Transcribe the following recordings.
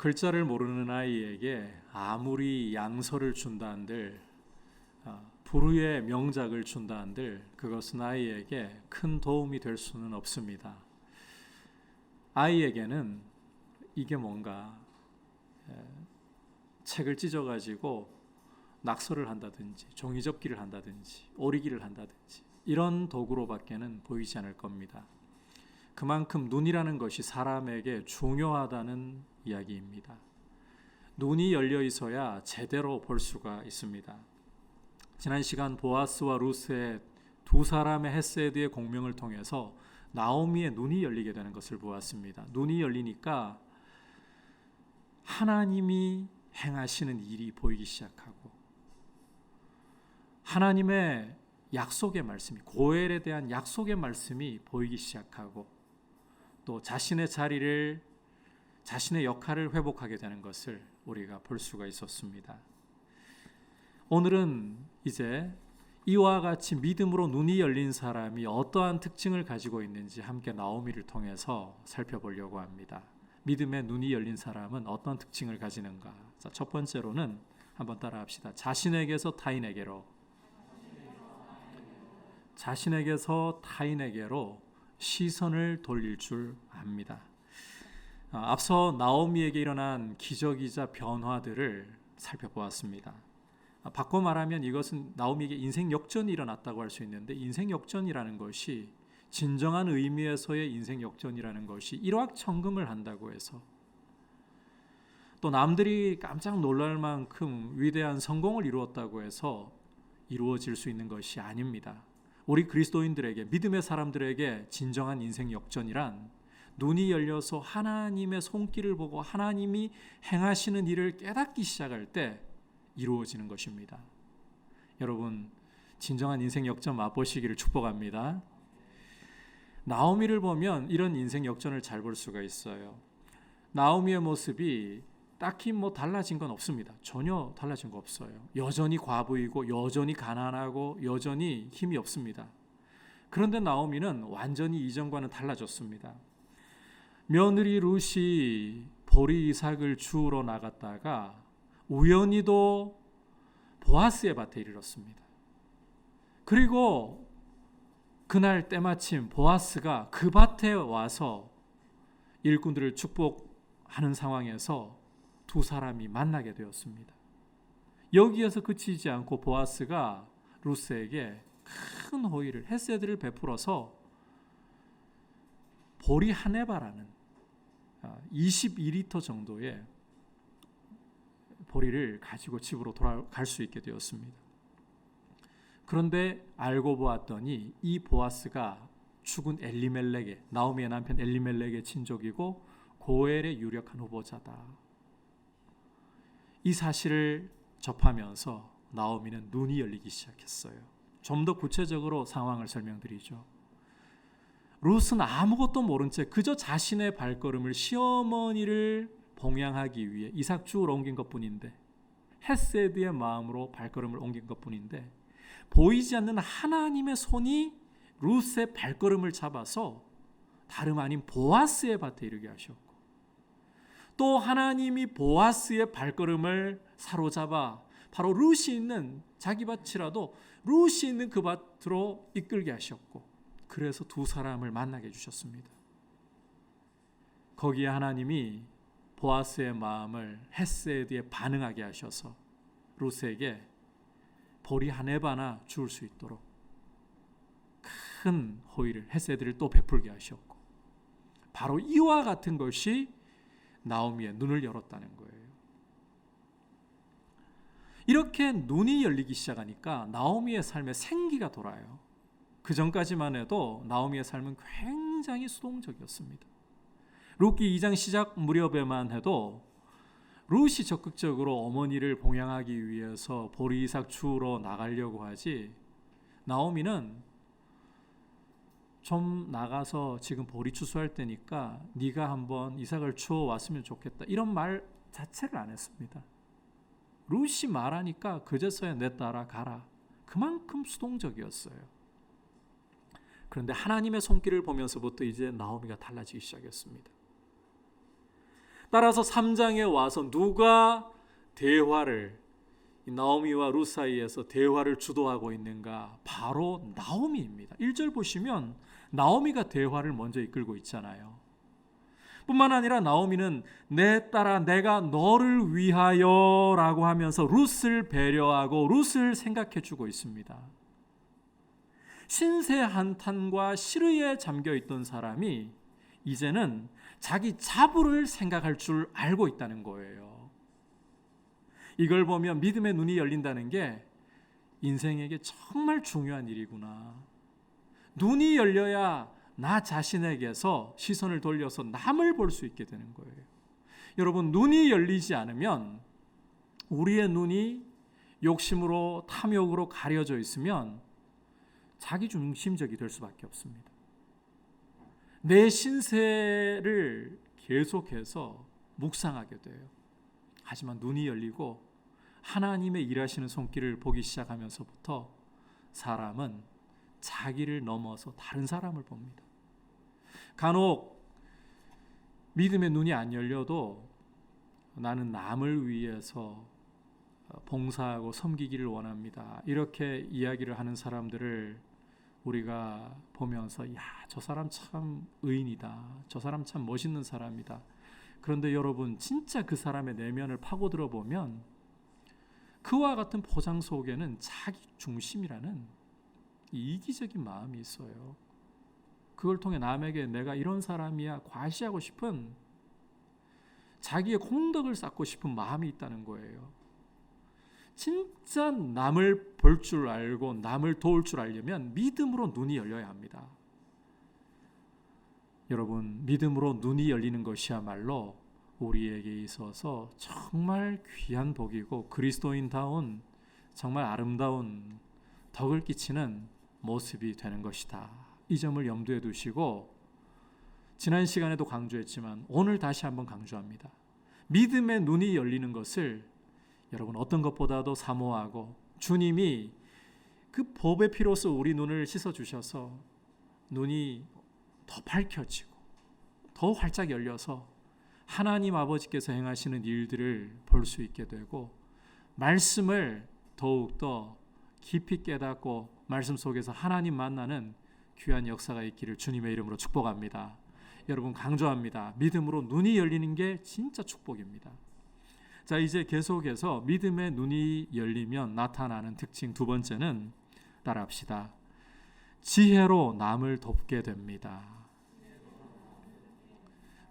글자를 모르는 아이에게 아무리 양서를 준다 한들, 불후의 명작을 준다 한들 그것은 아이에게 큰 도움이 될 수는 없습니다. 아이에게는 이게 뭔가 책을 찢어가지고 낙서를 한다든지 종이접기를 한다든지 오리기를 한다든지 이런 도구로밖에는 보이지 않을 겁니다. 그만큼 눈이라는 것이 사람에게 중요하다는 이야기입니다. 눈이 열려 있어야 제대로 볼 수가 있습니다. 지난 시간 보아스와 루스의 두 사람의 헤세드의 공명을 통해서 나오미의 눈이 열리게 되는 것을 보았습니다. 눈이 열리니까 하나님이 행하시는 일이 보이기 시작하고 하나님의 약속의 말씀이, 고엘에 대한 약속의 말씀이 보이기 시작하고 또 자신의 자리를, 자신의 역할을 회복하게 되는 것을 우리가 볼 수가 있었습니다. 오늘은 이제 이와 같이 믿음으로 눈이 열린 사람이 어떠한 특징을 가지고 있는지 함께 나오미를 통해서 살펴보려고 합니다. 믿음의 눈이 열린 사람은 어떤 특징을 가지는가? 자, 첫 번째로는 한번 따라합시다. 자신에게서 타인에게로, 자신에게서 타인에게로 시선을 돌릴 줄 압니다. 앞서 나오미에게 일어난 기적이자 변화들을 살펴보았습니다. 바꿔 말하면 이것은 나오미에게 인생 역전이 일어났다고 할 수 있는데, 인생 역전이라는 것이 진정한 의미에서의 인생 역전이라는 것이 일확천금을 한다고 해서 또 남들이 깜짝 놀랄 만큼 위대한 성공을 이루었다고 해서 이루어질 수 있는 것이 아닙니다. 우리 그리스도인들에게, 믿음의 사람들에게 진정한 인생 역전이란 눈이 열려서 하나님의 손길을 보고 하나님이 행하시는 일을 깨닫기 시작할 때 이루어지는 것입니다. 여러분, 진정한 인생 역전 맛보시기를 축복합니다. 나오미를 보면 이런 인생 역전을 잘 볼 수가 있어요. 나오미의 모습이 딱히 달라진 건 없습니다. 전혀 달라진 거 없어요. 여전히 과부이고 여전히 가난하고 여전히 힘이 없습니다. 그런데 나오미는 완전히 이전과는 달라졌습니다. 며느리 룻이 보리 이삭을 주우러 나갔다가 우연히도 보아스의 밭에 이르렀습니다. 그리고 그날 때마침 보아스가 그 밭에 와서 일꾼들을 축복하는 상황에서 두 사람이 만나게 되었습니다. 여기에서 그치지 않고 보아스가 루스에게 큰 호의를, 헤세드를 베풀어서 보리 한 에바라는 22리터 정도의 보리를 가지고 집으로 돌아갈 수 있게 되었습니다. 그런데 알고 보았더니 이 보아스가 죽은 엘리멜렉의, 나오미의 남편 엘리멜렉의 친족이고 고엘의 유력한 후보자다. 이 사실을 접하면서 나오미는 눈이 열리기 시작했어요. 좀 더 구체적으로 상황을 설명드리죠. 룻은 아무것도 모른 채 그저 자신의 발걸음을 시어머니를 봉양하기 위해 이삭 주우러 옮긴 것뿐인데, 헤세드의 마음으로 발걸음을 옮긴 것뿐인데, 보이지 않는 하나님의 손이 룻의 발걸음을 잡아서 다름 아닌 보아스의 밭에 이르게 하셨고, 또 하나님이 보아스의 발걸음을 사로잡아 바로 룻이 있는, 자기 밭이라도 룻이 있는 그 밭으로 이끌게 하셨고, 그래서 두 사람을 만나게 해주셨습니다. 거기에 하나님이 보아스의 마음을 헤세드에 반응하게 하셔서 룻에게 보리 한 에바나 주울 수 있도록 큰 호의를, 헤세드를 또 베풀게 하셨고, 바로 이와 같은 것이 나오미의 눈을 열었다는 거예요. 이렇게 눈이 열리기 시작하니까 나오미의 삶에 생기가 돌아요. 그 전까지만 해도 나오미의 삶은 굉장히 수동적이었습니다. 룻기 2장 시작 무렵에만 해도 룻이 적극적으로 어머니를 봉양하기 위해서 보리 이삭 주우러 나가려고 하지, 나오미는 좀 나가서 지금 보리 추수할 때니까 네가 한번 이삭을 주워 왔으면 좋겠다, 이런 말 자체를 안 했습니다. 룻이 말하니까 그제서야 내 따라 가라. 그만큼 수동적이었어요. 그런데 하나님의 손길을 보면서부터 이제 나오미가 달라지기 시작했습니다. 따라서 3장에 와서 누가 대화를, 나오미와 룻 사이에서 대화를 주도하고 있는가? 바로 나오미입니다. 1절 보시면 나오미가 대화를 먼저 이끌고 있잖아요. 뿐만 아니라 나오미는 내 딸아 내가 너를 위하여 라고 하면서 룻을 배려하고 룻을 생각해 주고 있습니다. 신세 한탄과 시르에 잠겨 있던 사람이 이제는 자기 자부를 생각할 줄 알고 있다는 거예요. 이걸 보면 믿음의 눈이 열린다는 게 인생에게 정말 중요한 일이구나. 눈이 열려야 나 자신에게서 시선을 돌려서 남을 볼 수 있게 되는 거예요. 여러분, 눈이 열리지 않으면, 우리의 눈이 욕심으로 탐욕으로 가려져 있으면 자기중심적이 될 수밖에 없습니다. 내 신세를 계속해서 묵상하게 돼요. 하지만 눈이 열리고 하나님의 일하시는 손길을 보기 시작하면서부터 사람은 자기를 넘어서 다른 사람을 봅니다. 간혹 믿음의 눈이 안 열려도 나는 남을 위해서 봉사하고 섬기기를 원합니다. 이렇게 이야기를 하는 사람들을 우리가 보면서 저 사람 참 의인이다. 저 사람 참 멋있는 사람이다. 그런데 여러분, 진짜 그 사람의 내면을 파고들어 보면 그와 같은 포장 속에는 자기 중심이라는 이기적인 마음이 있어요. 그걸 통해 남에게 내가 이런 사람이야 과시하고 싶은, 자기의 공덕을 쌓고 싶은 마음이 있다는 거예요. 진짜 남을 볼 줄 알고 남을 도울 줄 알려면 믿음으로 눈이 열려야 합니다. 여러분, 믿음으로 눈이 열리는 것이야말로 우리에게 있어서 정말 귀한 복이고 그리스도인다운 정말 아름다운 덕을 끼치는 모습이 되는 것이다. 이 점을 염두에 두시고, 지난 시간에도 강조했지만 오늘 다시 한번 강조합니다. 믿음의 눈이 열리는 것을 여러분 어떤 것보다도 사모하고, 주님이 그 법의 피로써 우리 눈을 씻어주셔서 눈이 더 밝혀지고 더 활짝 열려서 하나님 아버지께서 행하시는 일들을 볼 수 있게 되고, 말씀을 더욱더 깊이 깨닫고 말씀 속에서 하나님 만나는 귀한 역사가 있기를 주님의 이름으로 축복합니다. 여러분, 강조합니다. 믿음으로 눈이 열리는 게 진짜 축복입니다. 자, 이제 계속해서 믿음의 눈이 열리면 나타나는 특징 두 번째는, 따라합시다. 지혜로 남을 돕게 됩니다.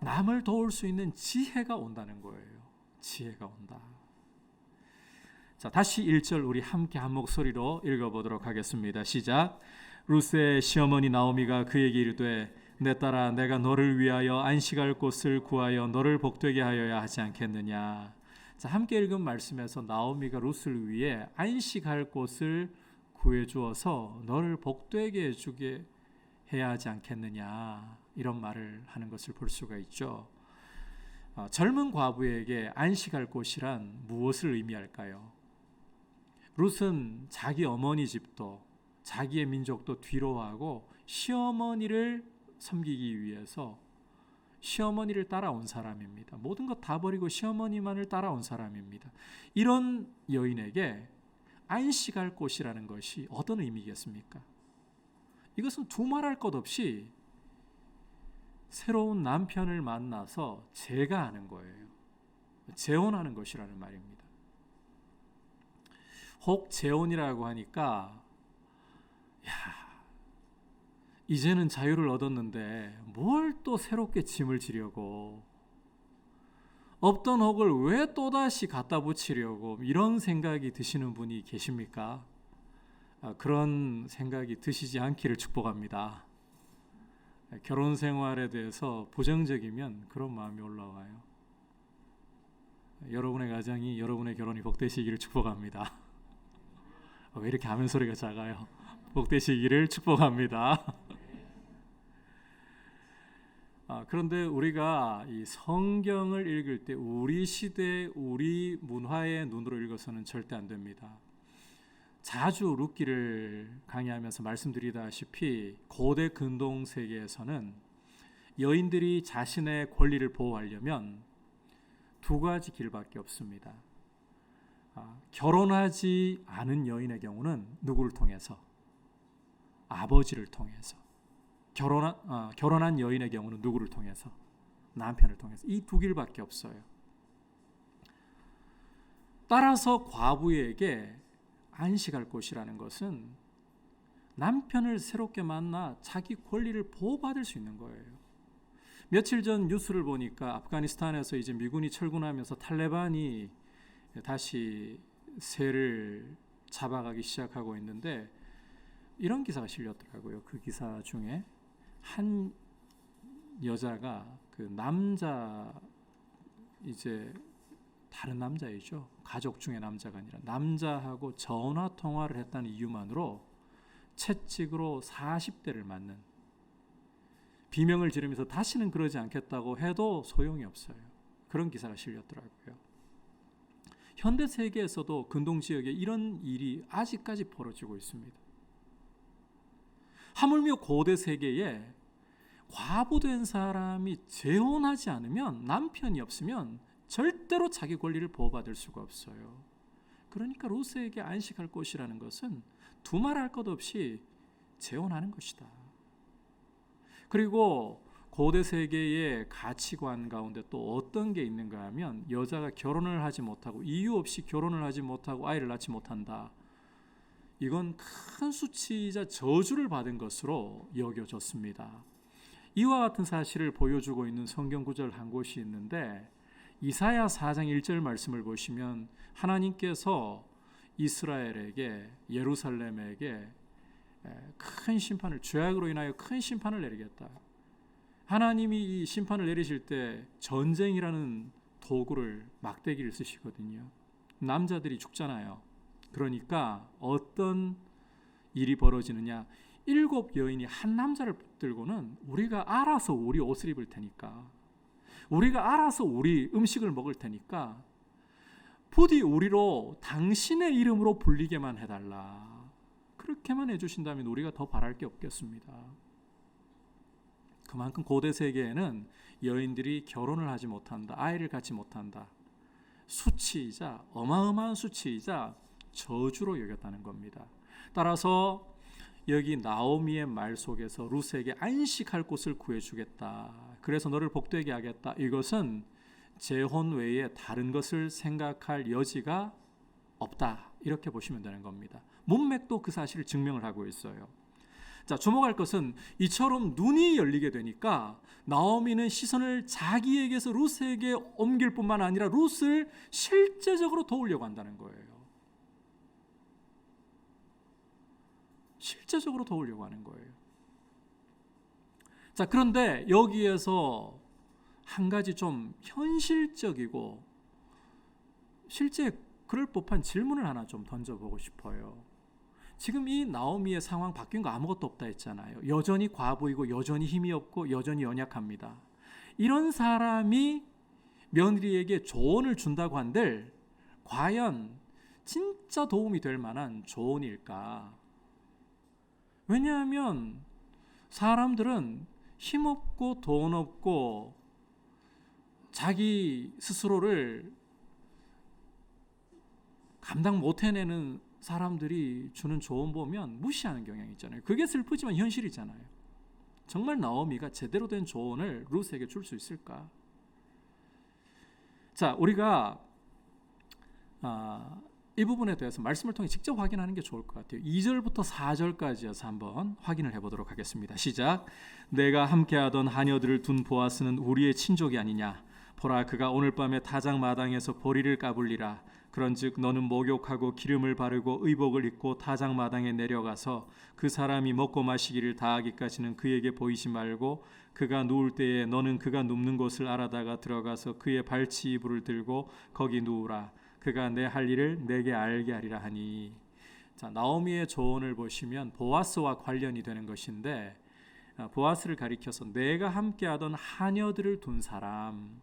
남을 도울 수 있는 지혜가 온다는 거예요. 지혜가 온다. 자, 다시 1절 우리 함께 한 목소리로 읽어보도록 하겠습니다. 시작. 룻의 시어머니 나오미가 그에게 이르되 내 딸아 내가 너를 위하여 안식할 곳을 구하여 너를 복되게 하여야 하지 않겠느냐. 자, 함께 읽은 말씀에서 나오미가 룻을 위해 안식할 곳을 구해주어서 너를 복되게 해주게 해야 하지 않겠느냐, 이런 말을 하는 것을 볼 수가 있죠. 젊은 과부에게 안식할 곳이란 무엇을 의미할까요? 룻은 자기 어머니 집도 자기의 민족도 뒤로하고 시어머니를 섬기기 위해서 시어머니를 따라온 사람입니다. 모든 것 다 버리고 시어머니만을 따라온 사람입니다. 이런 여인에게 안식할 곳이라는 것이 어떤 의미겠습니까? 이것은 두말할 것 없이 새로운 남편을 만나서 재가하는 거예요. 재혼하는 것이라는 말입니다. 혹 재혼이라고 하니까 이제는 자유를 얻었는데 뭘 또 새롭게 짐을 지려고, 없던 혹을 왜 또다시 갖다 붙이려고, 이런 생각이 드시는 분이 계십니까? 그런 생각이 드시지 않기를 축복합니다. 결혼 생활에 대해서 부정적이면 그런 마음이 올라와요. 여러분의 가정이, 여러분의 결혼이 복되시기를 축복합니다. 왜 이렇게 하면 소리가 작아요? 복되시기를 축복합니다. 그런데 우리가 이 성경을 읽을 때 우리 시대, 우리 문화의 눈으로 읽어서는 절대 안 됩니다. 자주 룻기를 강의하면서 말씀드리다시피 고대 근동 세계에서는 여인들이 자신의 권리를 보호하려면 두 가지 길밖에 없습니다. 결혼하지 않은 여인의 경우는 누구를 통해서? 아버지를 통해서. 결혼한 여인의 경우는 누구를 통해서? 남편을 통해서. 이 두 길밖에 없어요. 따라서 과부에게 안식할 곳이라는 것은 남편을 새롭게 만나 자기 권리를 보호받을 수 있는 거예요. 며칠 전 뉴스를 보니까 아프가니스탄에서 이제 미군이 철군하면서 탈레반이 다시 세를 잡아가기 시작하고 있는데 이런 기사가 실렸더라고요. 그 기사 중에 한 여자가 그 남자, 이제 다른 남자이죠. 가족 중에 남자가 아니라 남자하고 전화 통화를 했다는 이유만으로 채찍으로 40대를 맞는, 비명을 지르면서 다시는 그러지 않겠다고 해도 소용이 없어요. 그런 기사가 실렸더라고요. 현대 세계에서도 근동 지역에 이런 일이 아직까지 벌어지고 있습니다. 하물며 고대 세계에 과부된 사람이 재혼하지 않으면, 남편이 없으면 절대로 자기 권리를 보호받을 수가 없어요. 그러니까 루스에게 안식할 곳이라는 것은 두말할 것 없이 재혼하는 것이다. 그리고 고대 세계의 가치관 가운데 또 어떤 게 있는가 하면, 여자가 결혼을 하지 못하고, 이유 없이 결혼을 하지 못하고 아이를 낳지 못한다, 이건 큰 수치이자 저주를 받은 것으로 여겨졌습니다. 이와 같은 사실을 보여주고 있는 성경 구절 한 곳이 있는데, 이사야 4장 1절 말씀을 보시면 하나님께서 이스라엘에게, 예루살렘에게 큰 심판을, 죄악으로 인하여 큰 심판을 내리겠다. 하나님이 이 심판을 내리실 때 전쟁이라는 도구를, 막대기를 쓰시거든요. 남자들이 죽잖아요. 그러니까 어떤 일이 벌어지느냐, 7 여인이 한 남자를 붙들고는 우리가 알아서 우리 옷을 입을 테니까, 우리가 알아서 우리 음식을 먹을 테니까 부디 우리로 당신의 이름으로 불리게만 해달라. 그렇게만 해주신다면 우리가 더 바랄 게 없겠습니다. 그만큼 고대 세계에는 여인들이 결혼을 하지 못한다, 아이를 갖지 못한다, 수치이자, 어마어마한 수치이자 저주로 여겼다는 겁니다. 따라서 여기 나오미의 말 속에서 루스에게 안식할 곳을 구해주겠다, 그래서 너를 복되게 하겠다, 이것은 재혼 외에 다른 것을 생각할 여지가 없다, 이렇게 보시면 되는 겁니다. 문맥도 그 사실을 증명을 하고 있어요. 자, 주목할 것은 이처럼 눈이 열리게 되니까 나오미는 시선을 자기에게서 루스에게 옮길 뿐만 아니라 루스를 실제적으로 도우려고 한다는 거예요. 실제적으로 도우려고 하는 거예요. 자, 그런데 여기에서 한 가지 좀 현실적이고 실제 그럴 법한 질문을 하나 좀 던져보고 싶어요. 지금 이 나오미의 상황 바뀐 거 아무것도 없다 했잖아요. 여전히 과부이고 여전히 힘이 없고 여전히 연약합니다. 이런 사람이 며느리에게 조언을 준다고 한들 과연 진짜 도움이 될 만한 조언일까? 왜냐하면 사람들은 힘없고 돈 없고 자기 스스로를 감당 못 해내는 사람들이 주는 조언 보면 무시하는 경향이 있잖아요. 그게 슬프지만 현실이잖아요. 정말 나오미가 제대로 된 조언을 루스에게 줄 수 있을까? 자, 우리가 이 부분에 대해서 말씀을 통해 직접 확인하는 게 좋을 것 같아요. 2절부터 4절까지여서 한번 확인을 해보도록 하겠습니다. 시작. 내가 함께하던 하녀들을 둔 보아스는 우리의 친족이 아니냐? 보라, 그가 오늘 밤에 타작 마당에서 보리를 까불리라. 그런즉 너는 목욕하고 기름을 바르고 의복을 입고 타작 마당에 내려가서 그 사람이 먹고 마시기를 다하기까지는 그에게 보이지 말고 그가 누울 때에 너는 그가 눕는 곳을 알아다가 들어가서 그의 발치 이불을 들고 거기 누우라. 그가 내 할 일을 내게 알게 하리라 하니. 자, 나오미의 조언을 보시면 보아스와 관련이 되는 것인데, 보아스를 가리켜서 내가 함께하던 하녀들을 둔 사람,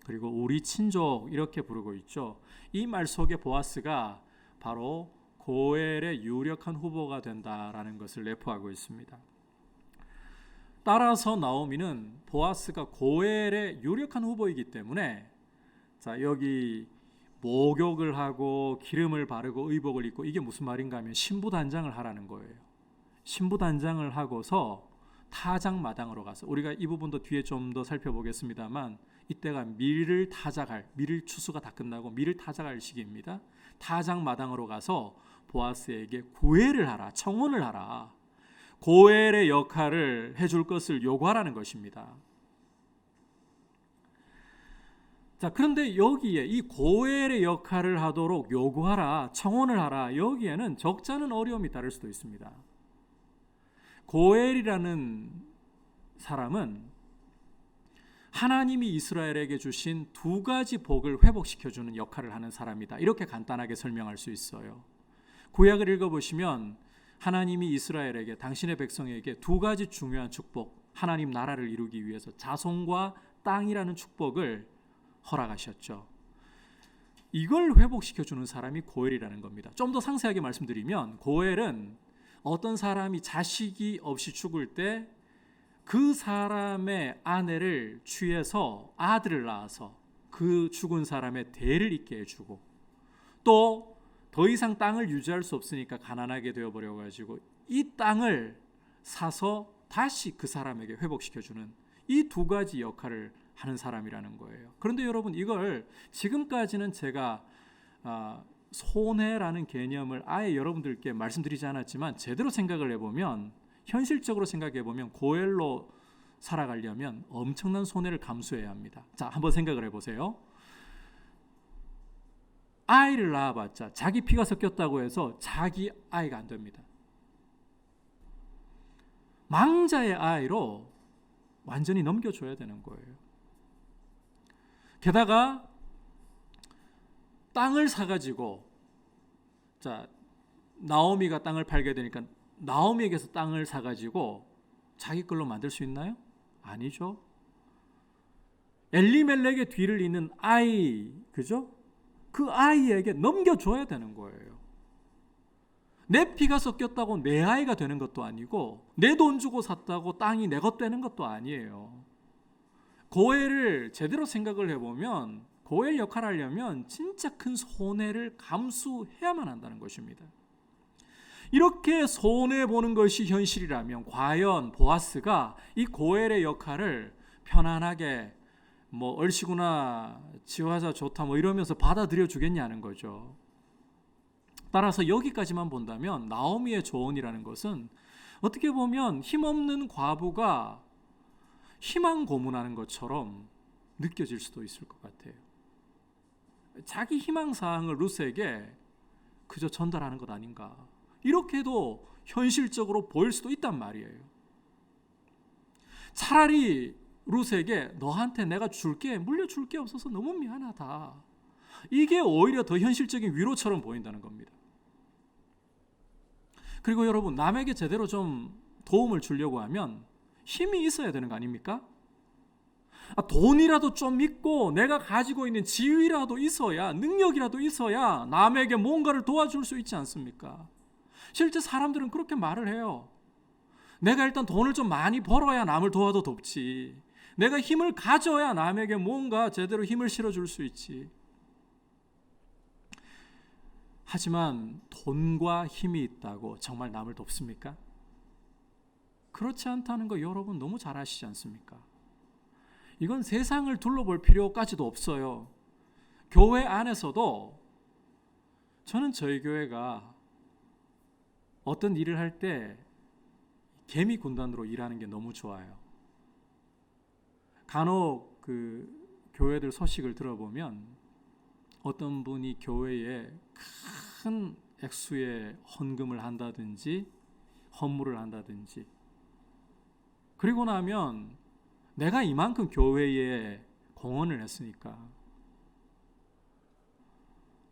그리고 우리 친족, 이렇게 부르고 있죠. 이 말 속에 보아스가 바로 고엘의 유력한 후보가 된다라는 것을 내포하고 있습니다. 따라서 나오미는 보아스가 고엘의 유력한 후보이기 때문에 자, 여기 목욕을 하고 기름을 바르고 의복을 입고, 이게 무슨 말인가 하면 신부단장을 하라는 거예요. 신부단장을 하고서 타작마당으로 가서, 우리가 이 부분도 뒤에 좀 더 살펴보겠습니다만, 이때가 밀을 타작할, 밀 추수가 다 끝나고 밀을 타작할 시기입니다. 타작마당으로 가서 보아스에게 구애를 하라, 청혼을 하라, 고엘의 역할을 해줄 것을 요구하라는 것입니다. 자, 그런데 여기에 이 고엘의 역할을 하도록 요구하라, 청혼을 하라, 여기에는 적지 않은 어려움이 따를 수도 있습니다. 고엘이라는 사람은 하나님이 이스라엘에게 주신 두 가지 복을 회복시켜주는 역할을 하는 사람이다, 이렇게 간단하게 설명할 수 있어요. 구약을 읽어보시면 하나님이 이스라엘에게, 당신의 백성에게 두 가지 중요한 축복, 하나님 나라를 이루기 위해서 자손과 땅이라는 축복을 허락하셨죠. 이걸 회복시켜주는 사람이 고엘이라는 겁니다. 좀 더 상세하게 말씀드리면, 고엘은 어떤 사람이 자식이 없이 죽을 때 그 사람의 아내를 취해서 아들을 낳아서 그 죽은 사람의 대를 잇게 해주고, 또 더 이상 땅을 유지할 수 없으니까 가난하게 되어버려가지고 이 땅을 사서 다시 그 사람에게 회복시켜주는, 이 두 가지 역할을 하는 사람이라는 거예요. 그런데 여러분, 이걸 지금까지는 제가 손해라는 개념을 아예 여러분들께 말씀드리지 않았지만, 제대로 생각을 해보면, 현실적으로 생각해보면 고엘로 살아가려면 엄청난 손해를 감수해야 합니다. 자, 한번 생각을 해보세요. 아이를 낳아봤자 자기 피가 섞였다고 해서 자기 아이가 안 됩니다. 망자의 아이로 완전히 넘겨줘야 되는 거예요. 게다가 땅을 사가지고, 자, 나오미가 땅을 팔게 되니까 나오미에게서 땅을 사가지고 자기 걸로 만들 수 있나요? 아니죠. 엘리멜렉의 뒤를 잇는 아이, 그죠? 그 아이에게 넘겨줘야 되는 거예요. 내 피가 섞였다고 내 아이가 되는 것도 아니고, 내 돈 주고 샀다고 땅이 내 것 되는 것도 아니에요. 고엘을 제대로 생각을 해보면, 고엘 역할을 하려면 진짜 큰 손해를 감수해야만 한다는 것입니다. 이렇게 손해보는 것이 현실이라면 과연 보아스가 이 고엘의 역할을 편안하게 얼씨구나, 지화자 좋다 이러면서 받아들여 주겠냐는 거죠. 따라서 여기까지만 본다면 나오미의 조언이라는 것은 어떻게 보면 힘없는 과부가 희망 고문하는 것처럼 느껴질 수도 있을 것 같아요. 자기 희망사항을 룻에게 그저 전달하는 것 아닌가, 이렇게도 현실적으로 보일 수도 있단 말이에요. 차라리 룻에게 너한테 내가 물려줄 게 없어서 너무 미안하다, 이게 오히려 더 현실적인 위로처럼 보인다는 겁니다. 그리고 여러분, 남에게 제대로 좀 도움을 주려고 하면 힘이 있어야 되는 거 아닙니까? 돈이라도 좀 있고 내가 가지고 있는 지위라도 있어야, 능력이라도 있어야 남에게 뭔가를 도와줄 수 있지 않습니까? 실제 사람들은 그렇게 말을 해요. 내가 일단 돈을 좀 많이 벌어야 남을 도와도 돕지, 내가 힘을 가져야 남에게 뭔가 제대로 힘을 실어줄 수 있지. 하지만 돈과 힘이 있다고 정말 남을 돕습니까? 그렇지 않다는 거 여러분 너무 잘 아시지 않습니까? 이건 세상을 둘러볼 필요까지도 없어요. 교회 안에서도 저는 저희 교회가 어떤 일을 할 때 개미 군단으로 일하는 게 너무 좋아요. 간혹 교회들 소식을 들어보면 어떤 분이 교회에 큰 액수의 헌금을 한다든지 헌물을 한다든지, 그리고 나면 내가 이만큼 교회에 공헌을 했으니까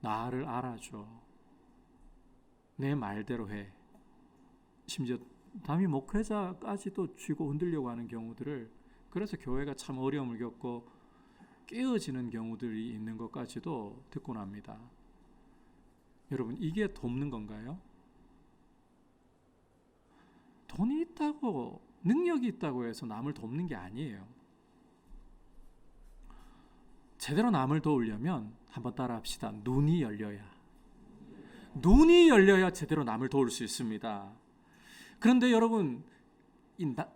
나를 알아줘, 내 말대로 해, 심지어 담임 목회자까지도 쥐고 흔들려고 하는 경우들을, 그래서 교회가 참 어려움을 겪고 깨어지는 경우들이 있는 것까지도 듣고 납니다. 여러분, 이게 돕는 건가요? 돈이 있다고, 능력이 있다고 해서 남을 돕는 게 아니에요. 제대로 남을 도우려면 한번 따라합시다. 눈이 열려야 제대로 남을 도울 수 있습니다. 그런데 여러분,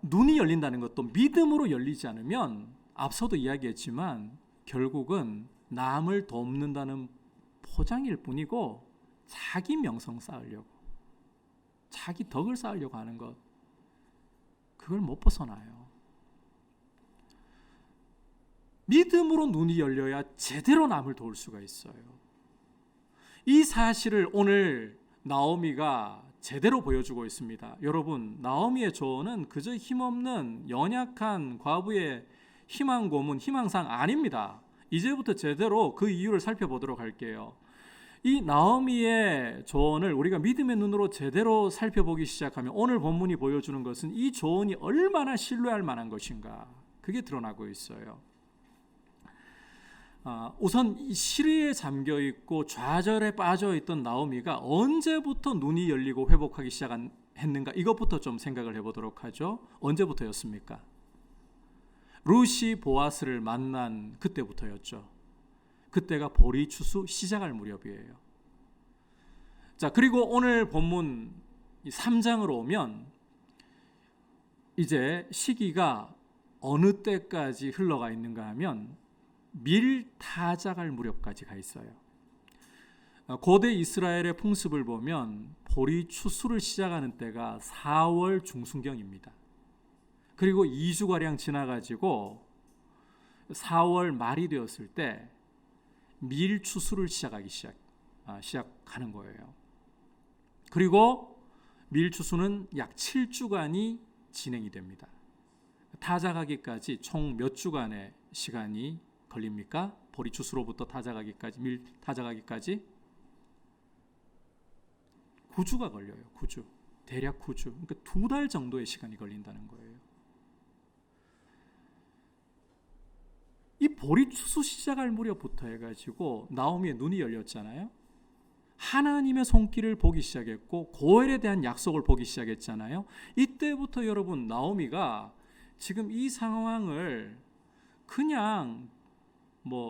눈이 열린다는 것도 믿음으로 열리지 않으면 앞서도 이야기했지만 결국은 남을 돕는다는 포장일 뿐이고 자기 명성 쌓으려고, 자기 덕을 쌓으려고 하는 것, 그걸 못 벗어나요. 믿음으로 눈이 열려야 제대로 남을 도울 수가 있어요. 이 사실을 오늘 나오미가 제대로 보여주고 있습니다. 여러분, 나오미의 조언은 그저 힘없는 연약한 과부의 희망 고문, 희망상 아닙니다. 이제부터 제대로 그 이유를 살펴보도록 할게요. 이 나오미의 조언을 우리가 믿음의 눈으로 제대로 살펴보기 시작하면 오늘 본문이 보여주는 것은 이 조언이 얼마나 신뢰할 만한 것인가, 그게 드러나고 있어요. 우선 이 시리에 잠겨있고 좌절에 빠져있던 나오미가 언제부터 눈이 열리고 회복하기 시작했는가, 이것부터 좀 생각을 해보도록 하죠. 언제부터였습니까? 룻이 보아스를 만난 그때부터였죠. 그때가 보리 추수 시작할 무렵이에요. 자, 그리고 오늘 본문 3장으로 오면 이제 시기가 어느 때까지 흘러가 있는가 하면 밀 타작할 무렵까지 가 있어요. 고대 이스라엘의 풍습을 보면 보리 추수를 시작하는 때가 4월 중순경입니다. 그리고 2주가량 지나가지고 4월 말이 되었을 때 밀 추수를 시작하는 거예요. 그리고 밀 추수는 약 7주간이 진행이 됩니다. 타작하기까지 총 몇 주간의 시간이 걸립니까? 보리 추수로부터 타작하기까지, 밀 타작하기까지 9주가 걸려요. 9주. 대략 9주. 그러니까 2달 정도의 시간이 걸린다는 거예요. 이 보리 추수 시작할 무렵부터 해가지고 나오미의 눈이 열렸잖아요. 하나님의 손길을 보기 시작했고 고엘에 대한 약속을 보기 시작했잖아요. 이때부터 여러분, 나오미가 지금 이 상황을 그냥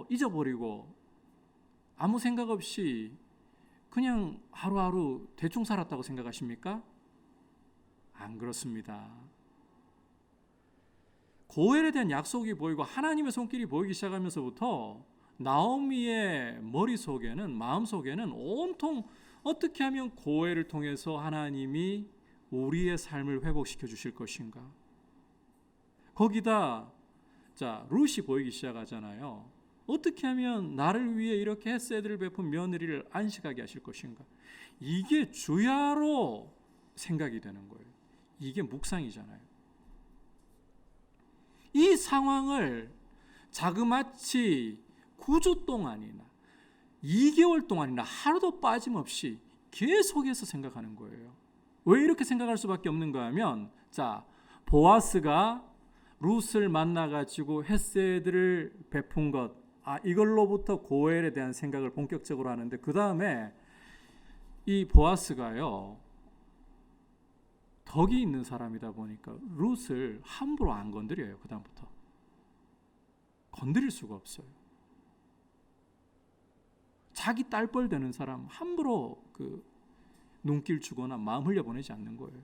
잊어버리고 아무 생각 없이 그냥 하루하루 대충 살았다고 생각하십니까? 안 그렇습니다. 고엘에 대한 약속이 보이고 하나님의 손길이 보이기 시작하면서부터 나오미의 머릿속에는, 마음속에는 온통 어떻게 하면 고엘을 통해서 하나님이 우리의 삶을 회복시켜 주실 것인가. 거기다 룻이 보이기 시작하잖아요. 어떻게 하면 나를 위해 이렇게 헷세드를 베푼 며느리를 안식하게 하실 것인가. 이게 주야로 생각이 되는 거예요. 이게 묵상이잖아요. 이 상황을 자그마치 9주 동안이나 2개월 동안이나 하루도 빠짐없이 계속해서 생각하는 거예요. 왜 이렇게 생각할 수밖에 없는가 하면, 보아스가 룻을 만나가지고 헷세드를 베푼 것, 이걸로부터 고엘에 대한 생각을 본격적으로 하는데, 그 다음에 이 보아스가요, 덕이 있는 사람이다 보니까 룻을 함부로 안 건드려요. 그 다음부터 건드릴 수가 없어요. 자기 딸뻘 되는 사람 함부로 눈길 주거나 마음 흘려보내지 않는 거예요.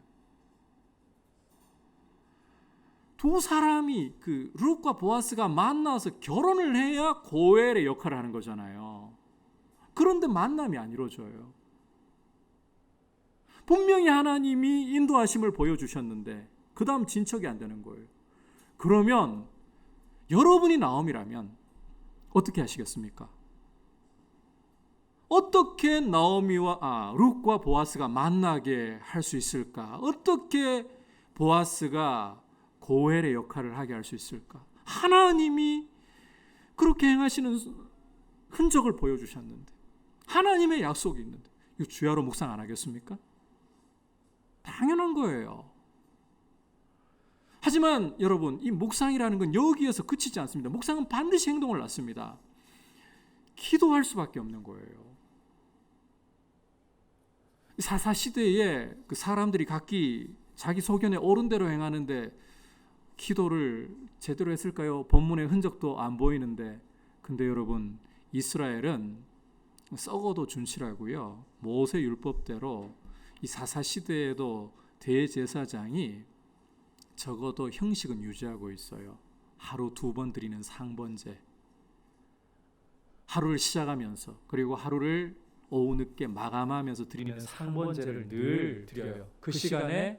두 사람이 룻과 보아스가 만나서 결혼을 해야 고엘의 역할을 하는 거잖아요. 그런데 만남이 안 이루어져요. 분명히 하나님이 인도하심을 보여주셨는데 그 다음 진척이 안 되는 거예요. 그러면 여러분이 나오미라면 어떻게 하시겠습니까? 어떻게 나오미와 룻과 보아스가 만나게 할 수 있을까? 어떻게 보아스가 고엘의 역할을 하게 할 수 있을까? 하나님이 그렇게 행하시는 흔적을 보여주셨는데, 하나님의 약속이 있는데 이거 주야로 묵상 안 하겠습니까? 당연한 거예요. 하지만 여러분, 이 묵상이라는 건 여기에서 그치지 않습니다. 묵상은 반드시 행동을 낳습니다. 기도할 수밖에 없는 거예요. 사사시대에 사람들이 각기 자기 소견에 옳은 대로 행하는데 기도를 제대로 했을까요? 본문의 흔적도 안 보이는데 근데 여러분, 이스라엘은 썩어도 준치라고요. 모세 율법대로 이 사사 시대에도 대제사장이 적어도 형식은 유지하고 있어요. 하루 2번 드리는 상번제, 하루를 시작하면서 그리고 하루를 오후 늦게 마감하면서 드리는 상번제를 늘 드려요. 그 시간에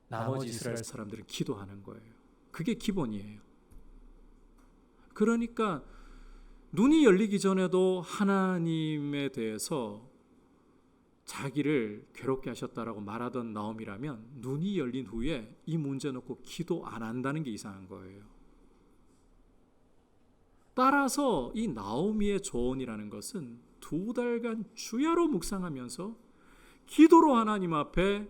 나머지 이스라엘 사람들은 기도하는 거예요. 그게 기본이에요. 그러니까 눈이 열리기 전에도 하나님에 대해서 자기를 괴롭게 하셨다라고 말하던 나오미라면 눈이 열린 후에 이 문제 놓고 기도 안 한다는 게 이상한 거예요. 따라서 이 나오미의 조언이라는 것은 2달간 주야로 묵상하면서 기도로 하나님 앞에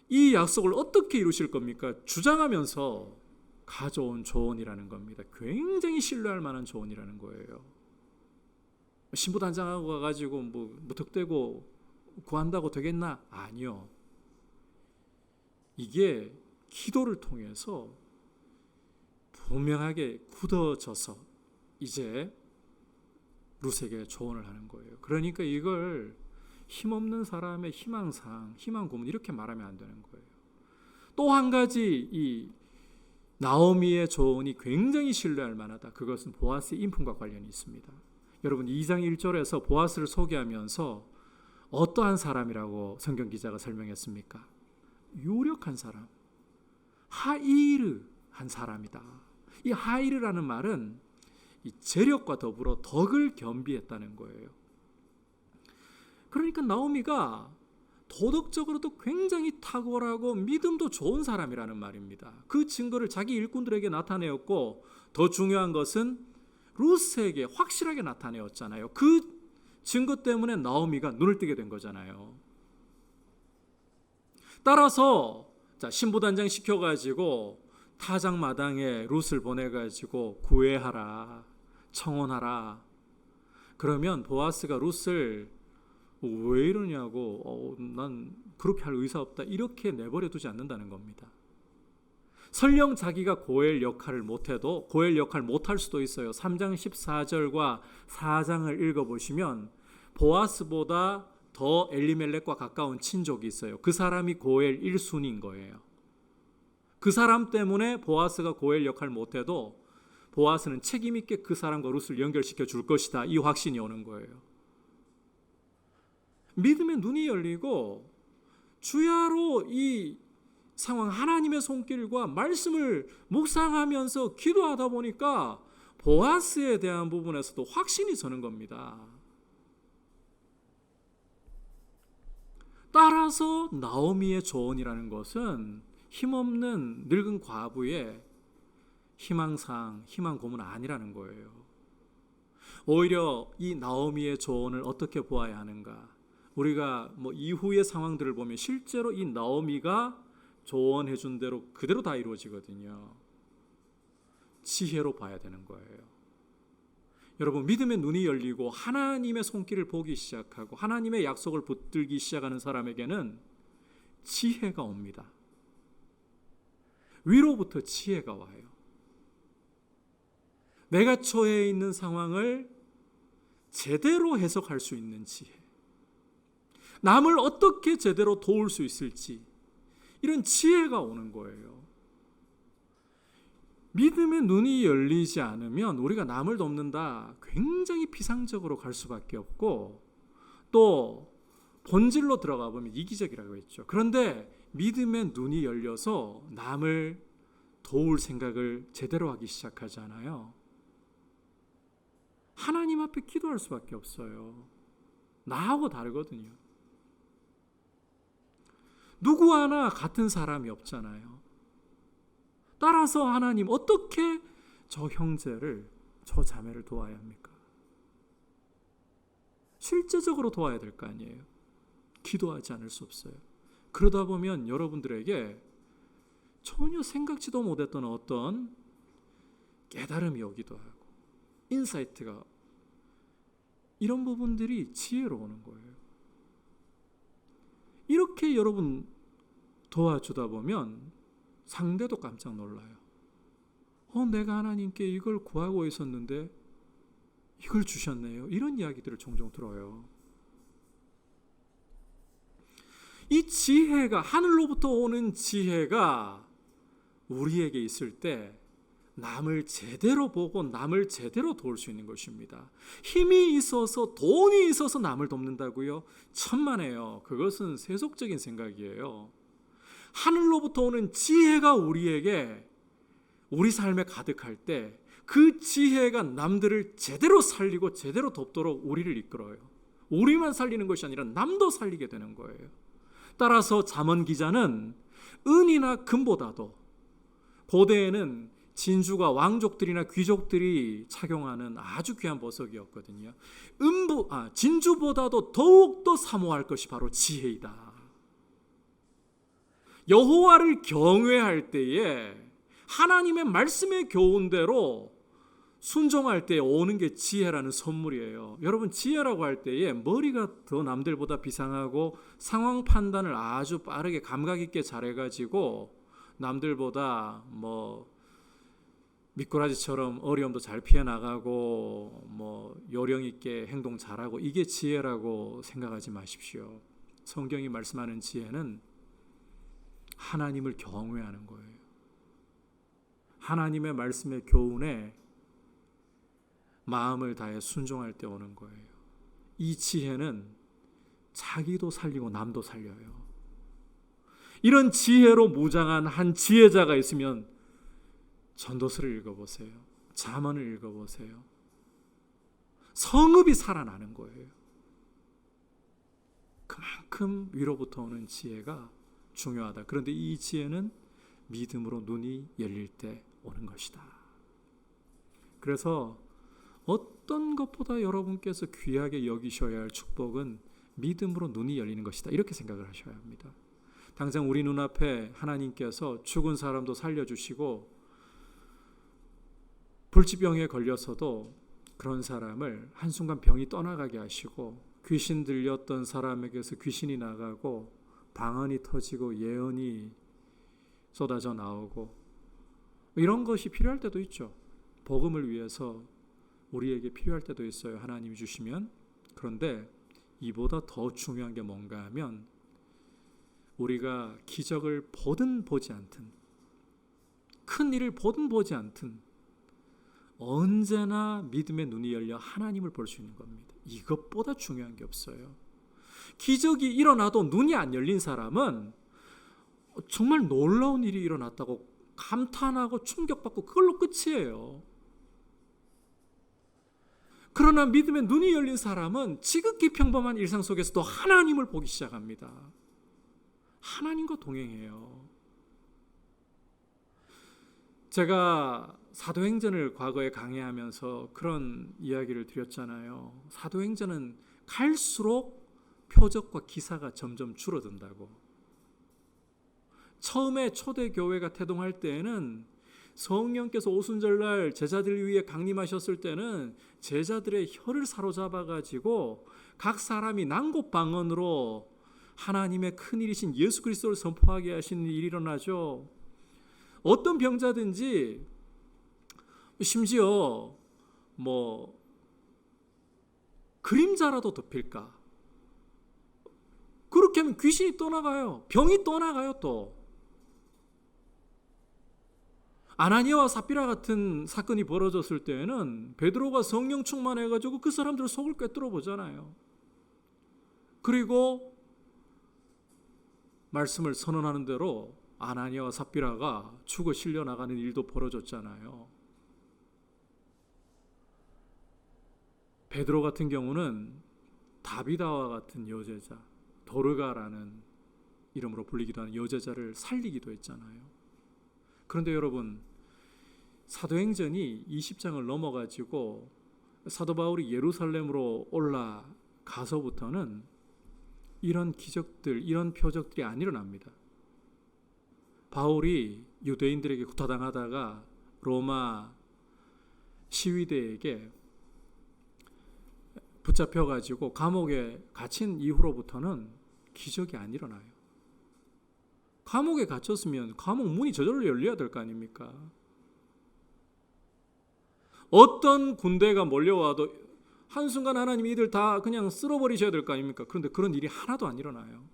이 약속을 어떻게 이루실 겁니까? 주장하면서 가져온 조언이라는 겁니다. 굉장히 신뢰할 만한 조언이라는 거예요. 신부단장하고 가가지고 무턱대고 구한다고 되겠나? 아니요. 이게 기도를 통해서 분명하게 굳어져서 이제 룻에게 조언을 하는 거예요. 그러니까 이걸 힘없는 사람의 희망상, 희망 고문 이렇게 말하면 안 되는 거예요. 또 한 가지 이 나오미의 조언이 굉장히 신뢰할 만하다. 그것은 보아스의 인품과 관련이 있습니다. 여러분 2장 1절에서 보아스를 소개하면서 어떠한 사람이라고 성경 기자가 설명했습니까? 유력한 사람, 하이르한 사람이다. 이 하이르라는 말은 이 재력과 더불어 덕을 겸비했다는 거예요. 그러니까 나오미가 도덕적으로도 굉장히 탁월하고 믿음도 좋은 사람이라는 말입니다. 그 증거를 자기 일꾼들에게 나타내었고 더 중요한 것은 룻에게 확실하게 나타내었잖아요. 그 증거 때문에 나오미가 눈을 뜨게 된 거잖아요. 따라서 신부단장 시켜가지고 타작마당에 룻을 보내가지고 구애하라, 청혼하라. 그러면 보아스가 룻을 왜 이러냐고, 난 그렇게 할 의사 없다, 이렇게 내버려 두지 않는다는 겁니다. 설령 자기가 고엘 역할을 못해도 고엘 역할 못할 수도 있어요. 3장 14절과 4장을 읽어보시면 보아스보다 더 엘리멜렉과 가까운 친족이 있어요. 그 사람이 고엘 1순인 거예요. 그 사람 때문에 보아스가 고엘 역할 못해도 보아스는 책임 있게 그 사람과 룻을 연결시켜 줄 것이다, 이 확신이 오는 거예요. 믿음의 눈이 열리고 주야로 이 상황, 하나님의 손길과 말씀을 묵상하면서 기도하다 보니까 보아스에 대한 부분에서도 확신이 서는 겁니다. 따라서 나오미의 조언이라는 것은 힘없는 늙은 과부의 희망상, 희망 고문 아니라는 거예요. 오히려 이 나오미의 조언을 어떻게 보아야 하는가? 우리가 이후의 상황들을 보면 실제로 이 나오미가 조언해 준 대로 그대로 다 이루어지거든요. 지혜로 봐야 되는 거예요. 여러분, 믿음의 눈이 열리고 하나님의 손길을 보기 시작하고 하나님의 약속을 붙들기 시작하는 사람에게는 지혜가 옵니다. 위로부터 지혜가 와요. 내가 처해 있는 상황을 제대로 해석할 수 있는 지혜, 남을 어떻게 제대로 도울 수 있을지, 이런 지혜가 오는 거예요. 믿음의 눈이 열리지 않으면 우리가 남을 돕는다, 굉장히 피상적으로 갈 수밖에 없고 또 본질로 들어가 보면 이기적이라고 했죠. 그런데 믿음의 눈이 열려서 남을 도울 생각을 제대로 하기 시작하잖아요. 하나님 앞에 기도할 수밖에 없어요. 나하고 다르거든요. 누구 하나 같은 사람이 없잖아요. 따라서 하나님, 어떻게 저 형제를, 저 자매를 도와야 합니까? 실제적으로 도와야 될 거 아니에요. 기도하지 않을 수 없어요. 그러다 보면 여러분들에게 전혀 생각지도 못했던 어떤 깨달음이 오기도 하고 인사이트가, 이런 부분들이 지혜로 오는 거예요. 이렇게 여러분 도와주다 보면 상대도 깜짝 놀라요. 내가 하나님께 이걸 구하고 있었는데 이걸 주셨네요. 이런 이야기들을 종종 들어요. 이 지혜가, 하늘로부터 오는 지혜가 우리에게 있을 때 남을 제대로 보고 남을 제대로 도울 수 있는 것입니다. 힘이 있어서, 돈이 있어서 남을 돕는다고요? 천만에요. 그것은 세속적인 생각이에요. 하늘로부터 오는 지혜가 우리에게, 우리 삶에 가득할 때 그 지혜가 남들을 제대로 살리고 제대로 돕도록 우리를 이끌어요. 우리만 살리는 것이 아니라 남도 살리게 되는 거예요. 따라서 잠언 기자는 은이나 금보다도, 고대에는 진주가 왕족들이나 귀족들이 착용하는 아주 귀한 보석이었거든요. 진주보다도 더욱더 사모할 것이 바로 지혜이다. 여호와를 경외할 때에 하나님의 말씀의 교훈대로 순종할 때 오는 게 지혜라는 선물이에요. 여러분, 지혜라고 할 때에 머리가 더 남들보다 비상하고 상황 판단을 아주 빠르게 감각 있게 잘해가지고 남들보다 미꾸라지처럼 어려움도 잘 피해 나가고 요령 있게 행동 잘하고, 이게 지혜라고 생각하지 마십시오. 성경이 말씀하는 지혜는 하나님을 경외하는 거예요. 하나님의 말씀의 교훈에 마음을 다해 순종할 때 오는 거예요. 이 지혜는 자기도 살리고 남도 살려요. 이런 지혜로 무장한 한 지혜자가 있으면 전도서를 읽어보세요. 잠언을 읽어보세요. 성읍이 살아나는 거예요. 그만큼 위로부터 오는 지혜가 중요하다. 그런데 이 지혜는 믿음으로 눈이 열릴 때 오는 것이다. 그래서 어떤 것보다 여러분께서 귀하게 여기셔야 할 축복은 믿음으로 눈이 열리는 것이다. 이렇게 생각을 하셔야 합니다. 당장 우리 눈앞에 하나님께서 죽은 사람도 살려주시고 불치병에 걸려서도 그런 사람을 한순간 병이 떠나가게 하시고, 귀신 들렸던 사람에게서 귀신이 나가고 방언이 터지고 예언이 쏟아져 나오고, 이런 것이 필요할 때도 있죠. 복음을 위해서 우리에게 필요할 때도 있어요. 하나님이 주시면. 그런데 이보다 더 중요한 게 뭔가 하면, 우리가 기적을 보든 보지 않든, 큰 일을 보든 보지 않든 언제나 믿음의 눈이 열려 하나님을 볼 수 있는 겁니다. 이것보다 중요한 게 없어요. 기적이 일어나도 눈이 안 열린 사람은 정말 놀라운 일이 일어났다고 감탄하고 충격받고 그걸로 끝이에요. 그러나 믿음의 눈이 열린 사람은 지극히 평범한 일상 속에서도 하나님을 보기 시작합니다. 하나님과 동행해요. 제가 사도행전을 과거에 강의하면서 그런 이야기를 드렸잖아요. 사도행전은 갈수록 표적과 기사가 점점 줄어든다고. 처음에 초대교회가 태동할 때에는 성령께서 오순절날 제자들 위에 강림하셨을 때는 제자들의 혀를 사로잡아가지고 각 사람이 난곳방언으로 하나님의 큰일이신 예수 그리스도를 선포하게 하시는 일이 일어나죠. 어떤 병자든지 심지어 그림자라도 덮일까? 그렇게 하면 귀신이 떠나가요. 병이 떠나가요. 또 아나니아와 삽비라 같은 사건이 벌어졌을 때에는 베드로가 성령 충만해가지고 그 사람들의 속을 꿰뚫어 보잖아요. 그리고 말씀을 선언하는 대로 아나니아와 삽비라가 죽어 실려나가는 일도 벌어졌잖아요. 베드로 같은 경우는 다비다와 같은 여제자, 도르가라는 이름으로 불리기도 하는 여제자를 살리기도 했잖아요. 그런데 여러분, 사도행전이 20장을 넘어가지고 사도 바울이 예루살렘으로 올라가서부터는 이런 기적들, 이런 표적들이 안 일어납니다. 바울이 유대인들에게 구타당하다가 로마 시위대에게 붙잡혀가지고 감옥에 갇힌 이후로부터는 기적이 안 일어나요. 감옥에 갇혔으면 감옥 문이 저절로 열려야 될 거 아닙니까? 어떤 군대가 몰려와도 한순간 하나님이 이들 다 그냥 쓸어버리셔야 될 거 아닙니까? 그런데 그런 일이 하나도 안 일어나요.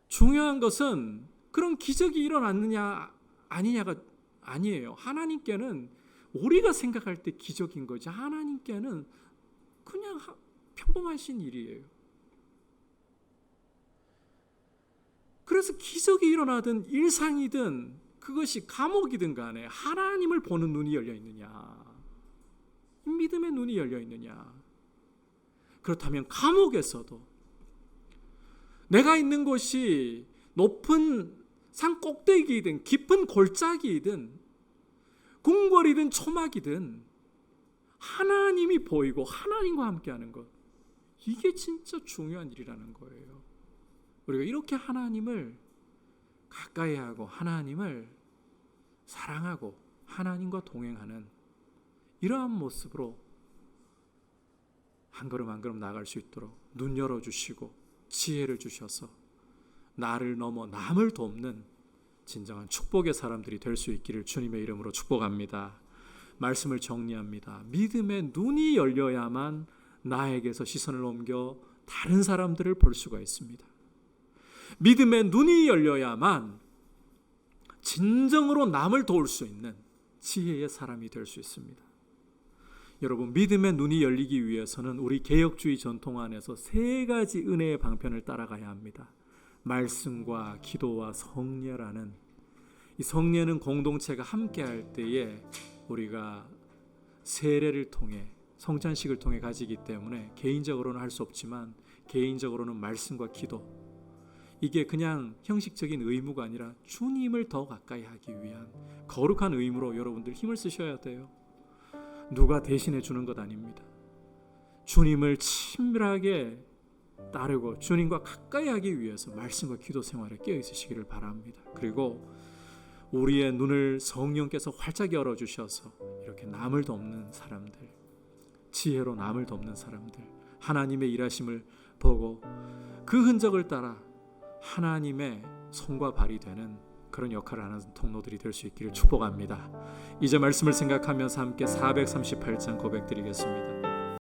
중요한 것은 그런 기적이 일어났느냐 아니냐가 아니에요. 하나님께는 우리가 생각할 때 기적인 거지 하나님께는 그냥 평범하신 일이에요. 그래서 기적이 일어나든 일상이든 그것이 감옥이든 간에 하나님을 보는 눈이 열려 있느냐, 믿음의 눈이 열려 있느냐. 그렇다면 감옥에서도 내가 있는 곳이 높은 산 꼭대기이든 깊은 골짜기이든 궁궐이든 초막이든 하나님이 보이고 하나님과 함께하는 것, 이게 진짜 중요한 일이라는 거예요. 우리가 이렇게 하나님을 가까이 하고 하나님을 사랑하고 하나님과 동행하는 이러한 모습으로 한 걸음 한 걸음 나아갈 수 있도록 눈 열어주시고 지혜를 주셔서 나를 넘어 남을 돕는 진정한 축복의 사람들이 될 수 있기를 주님의 이름으로 축복합니다. 말씀을 정리합니다. 믿음의 눈이 열려야만 나에게서 시선을 옮겨 다른 사람들을 볼 수가 있습니다. 믿음의 눈이 열려야만 진정으로 남을 도울 수 있는 지혜의 사람이 될 수 있습니다. 여러분, 믿음의 눈이 열리기 위해서는 우리 개혁주의 전통 안에서 세 가지 은혜의 방편을 따라가야 합니다. 말씀과 기도와 성례라는, 이 성례는 공동체가 함께할 때에 우리가 세례를 통해 성찬식을 통해 가지기 때문에 개인적으로는 할 수 없지만 개인적으로는 말씀과 기도, 이게 그냥 형식적인 의무가 아니라 주님을 더 가까이 하기 위한 거룩한 의무로 여러분들 힘을 쓰셔야 돼요. 누가 대신해 주는 것 아닙니다. 주님을 친밀하게 따르고 주님과 가까이 하기 위해서 말씀과 기도 생활에 깨어 있으시기를 바랍니다. 그리고 우리의 눈을 성령께서 활짝 열어주셔서 이렇게 남을 돕는 사람들, 지혜로 남을 돕는 사람들, 하나님의 일하심을 보고 그 흔적을 따라 하나님의 손과 발이 되는 그런 역할을 하는 통로들이 될 수 있기를 축복합니다. 이제 말씀을 생각하면서 함께 438장 고백드리겠습니다.